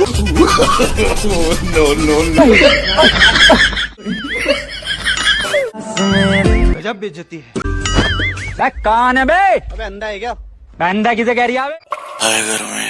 No, no, no. गजब बेइज्जती है। कौन है बे? अबे अंधा है क्या? अंधा किसे कह रही है? हाय घर में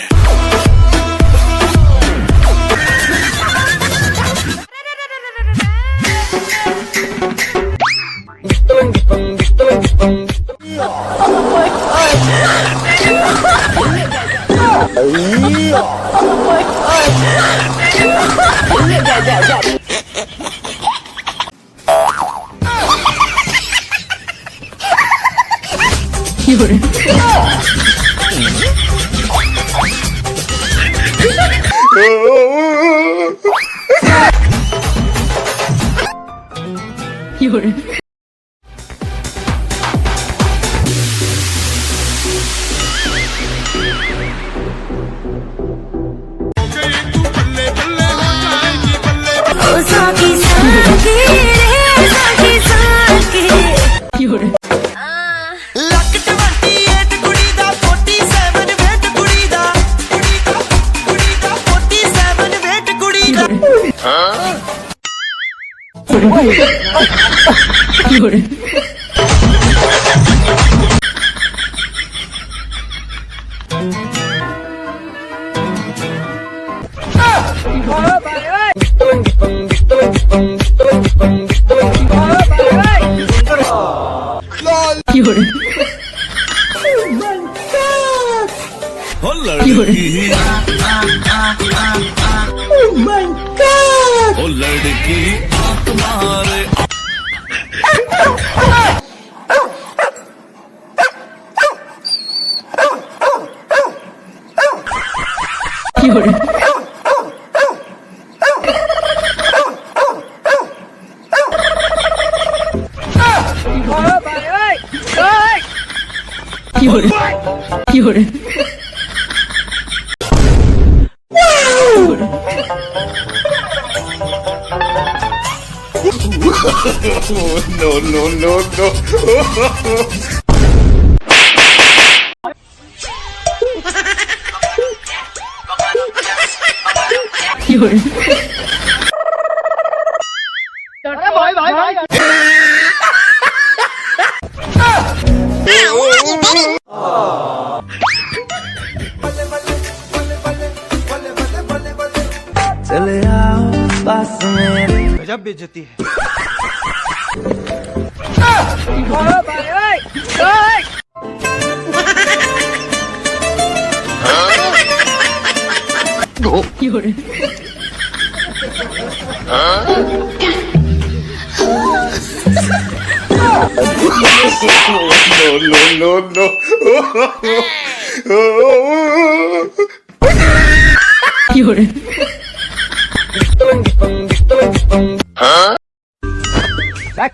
ओ लड़की तुम्हारे no, no, no, no. चले आओ पास मेरे। गजब बेइज्जती है। No, no, no,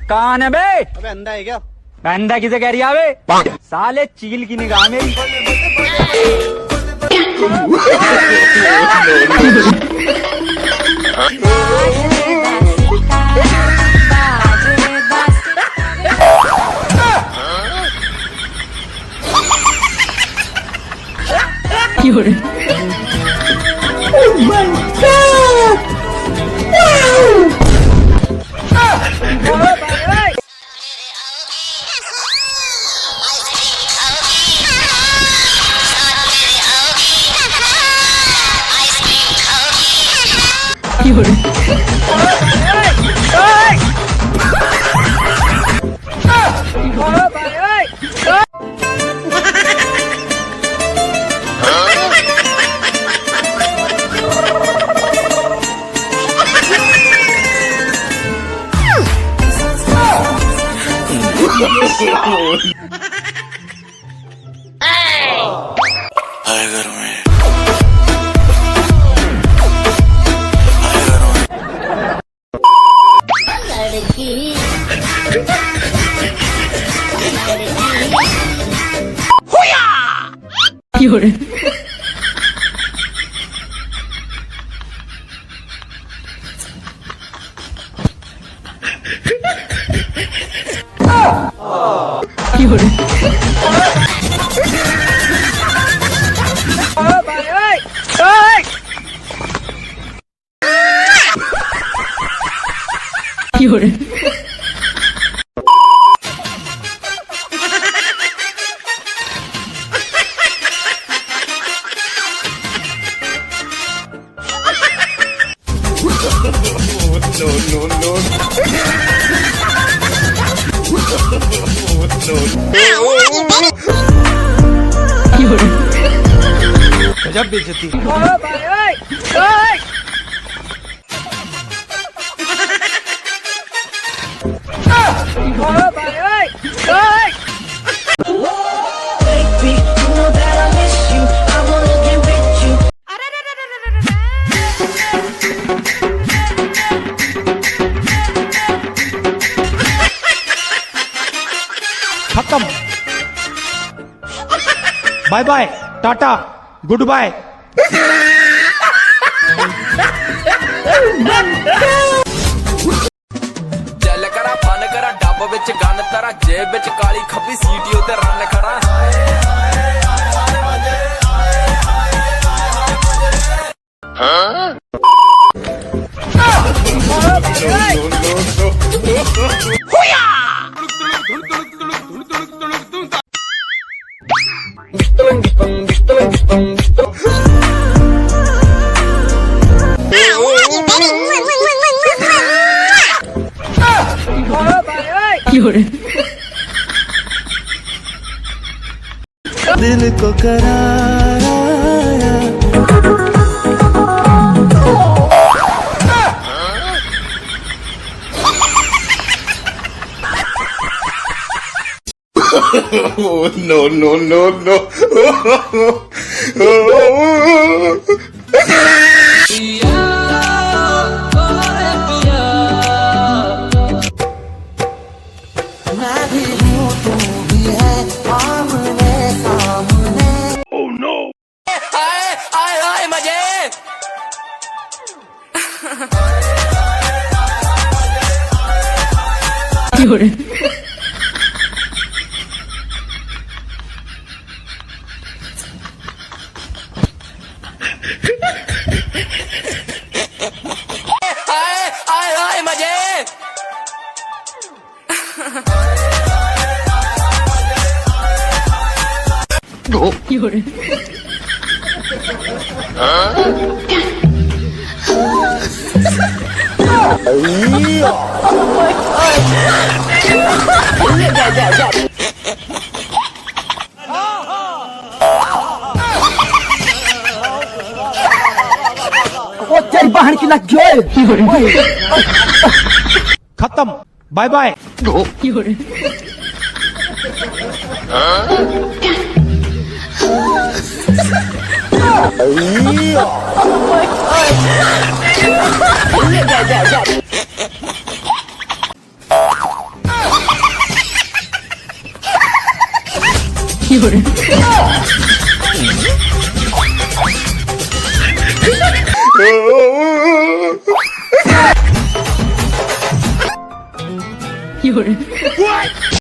कौन है बे? अबे अंधा है क्या? अंधा किसे कह रही है? साले चील की निगाह में हाय घर में गजब बेइज्जती। खत्म। बाय बाय, टाटा, गुड बाय। ਚੱਲ ਕਰਾ ਫਨ ਕਰਾ ਡੱਬ ਵਿੱਚ ਗੰਨ ਤਰਾ ਜੇਬ ਵਿੱਚ ਕਾਲੀ ਖੱਬੀ ਸੀਟੀਓ ਤੇ ਰਨ ਖੜਾ दिल को करार आया। No, no, no, no. ਆਏ ਆਏ ਆਏ ਮਜੇ ਆਏ ਆਏ ਆਏ ਮਜੇ खत्म। Bye bye. What?